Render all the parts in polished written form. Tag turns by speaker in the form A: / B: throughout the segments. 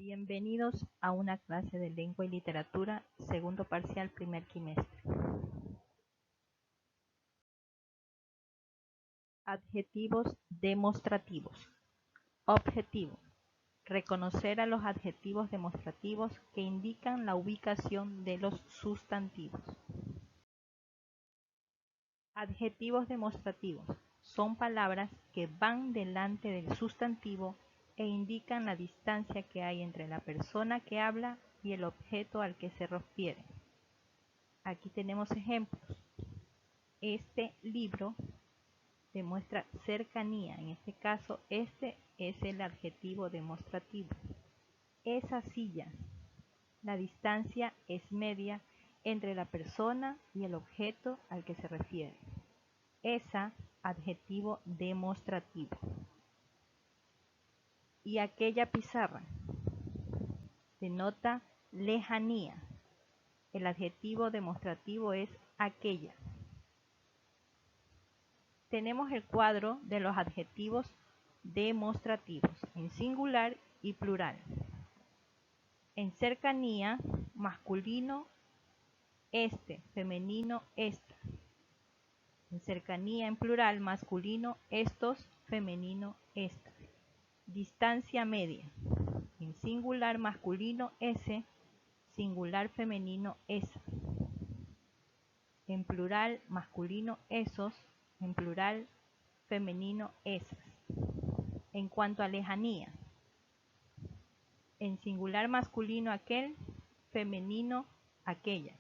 A: Bienvenidos a una clase de lengua y literatura, segundo parcial, primer quimestre. Adjetivos demostrativos. Objetivo: reconocer a los adjetivos demostrativos que indican la ubicación de los sustantivos. Adjetivos demostrativos son palabras que van delante del sustantivo e indican la distancia que hay entre la persona que habla y el objeto al que se refiere. Aquí tenemos ejemplos. Este libro demuestra cercanía. En este caso, este es el adjetivo demostrativo. Esa silla. La distancia es media entre la persona y el objeto al que se refiere. Esa, adjetivo demostrativo. Y aquella pizarra denota lejanía. El adjetivo demostrativo es aquella. Tenemos el cuadro de los adjetivos demostrativos en singular y plural. En cercanía, masculino, este, femenino, esta. En cercanía en plural, masculino, estos, femenino, esta. Distancia media. En singular masculino, ese, singular femenino, esa. En plural masculino, esos. En plural femenino, esas. En cuanto a lejanía, en singular masculino aquel, femenino aquella.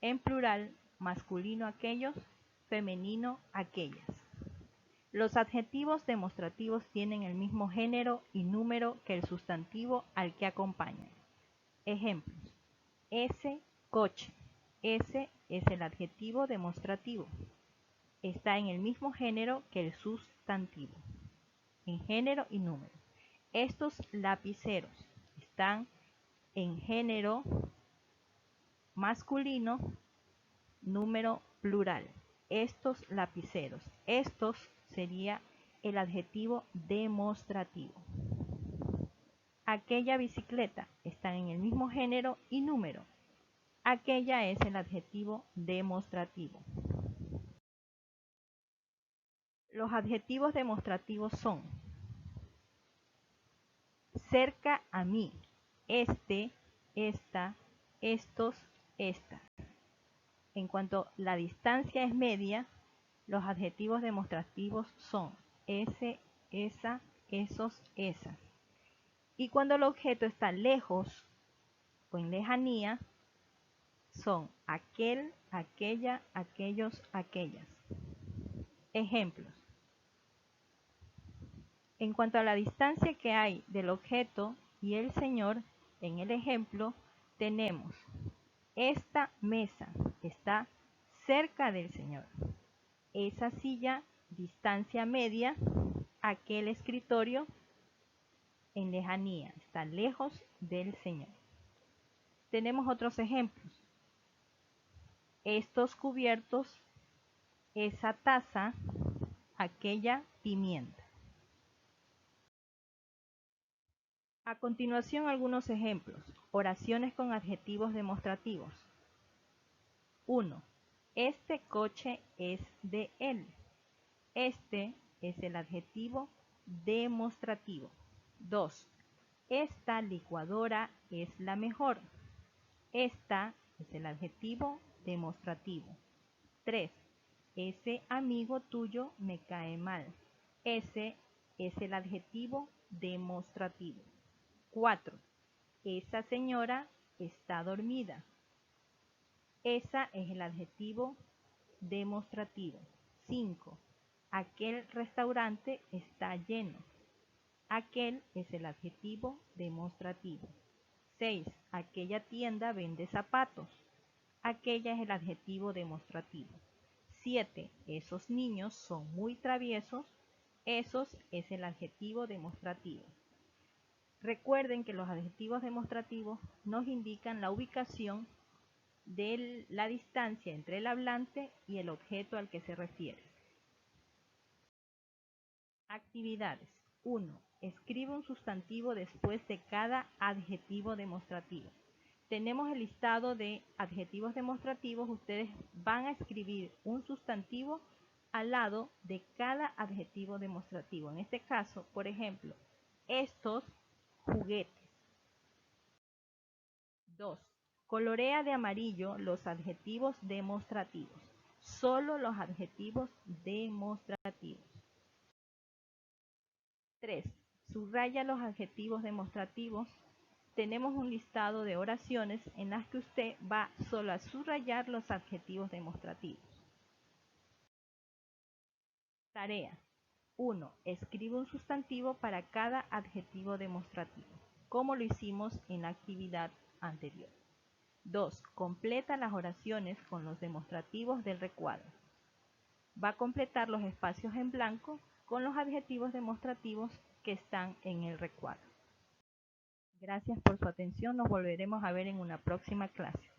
A: En plural masculino aquellos, femenino aquellas. Los adjetivos demostrativos tienen el mismo género y número que el sustantivo al que acompañan. Ejemplos: ese coche. Ese es el adjetivo demostrativo. Está en el mismo género que el sustantivo, en género y número. Estos lapiceros están en género masculino, número plural. Estos lapiceros. Estos sería el adjetivo demostrativo. Aquella bicicleta están en el mismo género y número. Aquella es el adjetivo demostrativo. Los adjetivos demostrativos son: cerca a mí, este, esta, estos, estas. En cuanto la distancia es media, los adjetivos demostrativos son ese, esa, esos, esas. Y cuando el objeto está lejos o en lejanía, son aquel, aquella, aquellos, aquellas. Ejemplos: en cuanto a la distancia que hay del objeto y el señor, en el ejemplo tenemos: esta mesa está cerca del señor. Esa silla, distancia media. Aquel escritorio, en lejanía, está lejos del señor. Tenemos otros ejemplos: estos cubiertos, esa taza, aquella pimienta. A continuación, algunos ejemplos. Oraciones con adjetivos demostrativos. 1. Este coche es de él. Este es el adjetivo demostrativo. 2. Esta licuadora es la mejor. Esta es el adjetivo demostrativo. 3. Ese amigo tuyo me cae mal. Ese es el adjetivo demostrativo. 4. Esa señora está dormida. Esa es el adjetivo demostrativo. 5. Aquel restaurante está lleno. Aquel es el adjetivo demostrativo. 6. Aquella tienda vende zapatos. Aquella es el adjetivo demostrativo. 7. Esos niños son muy traviesos. Esos es el adjetivo demostrativo. Recuerden que los adjetivos demostrativos nos indican la ubicación de la distancia entre el hablante y el objeto al que se refiere. Actividades. 1. escribe un sustantivo después de cada adjetivo demostrativo. Tenemos el listado de adjetivos demostrativos. Ustedes van a escribir un sustantivo al lado de cada adjetivo demostrativo. En este caso, por ejemplo, estos juguetes. 2. Colorea de amarillo los adjetivos demostrativos. Solo los adjetivos demostrativos. 3. Subraya los adjetivos demostrativos. Tenemos un listado de oraciones en las que usted va solo a subrayar los adjetivos demostrativos. Tarea. 1. Escribe un sustantivo para cada adjetivo demostrativo, como lo hicimos en la actividad anterior. 2. Completa las oraciones con los demostrativos del recuadro. Va a completar los espacios en blanco con los adjetivos demostrativos que están en el recuadro. Gracias por su atención. Nos volveremos a ver en una próxima clase.